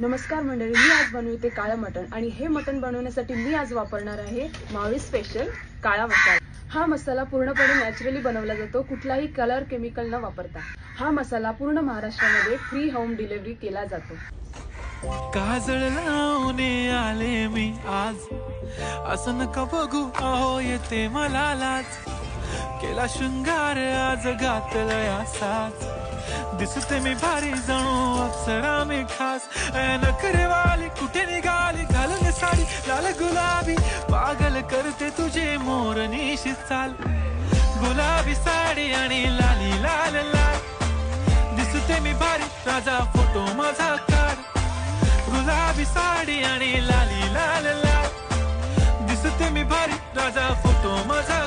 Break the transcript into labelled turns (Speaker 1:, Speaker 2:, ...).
Speaker 1: नमस्कार मंडळी, मी आज बनवते काळं मटण आणि हे मटण बनवण्यासाठी मी आज वापरणार आहे मावळी स्पेशल काळा मसाला। हा मसाला पूर्णपणे नॅचरली बनवला जातो, कुठलाही कलर केमिकल न वापरता। हा मसाला पूर्ण महाराष्ट्रामध्ये फ्री होम डिलिव्हरी केला जातो।
Speaker 2: काजळ लावणे आले मी आज, असं नका बघू अहो येते मला लाज। केला शृंगार आज घातलाय असाच, दिसते मी भारी जणू अप्सरा मी खास। नखरेवाली कुठे निघाली घालून साडी लाल गुलाबी, पागल करते तुझे मोरनीशी चाल। गुलाबी साडी आणि लाली लाल लाल, दिसते मी भारी राजा फोटो माझा काढ। गुलाबी साडी आणि लाली लाल लाल, दिसते मी भारी राजा फोटो माझा।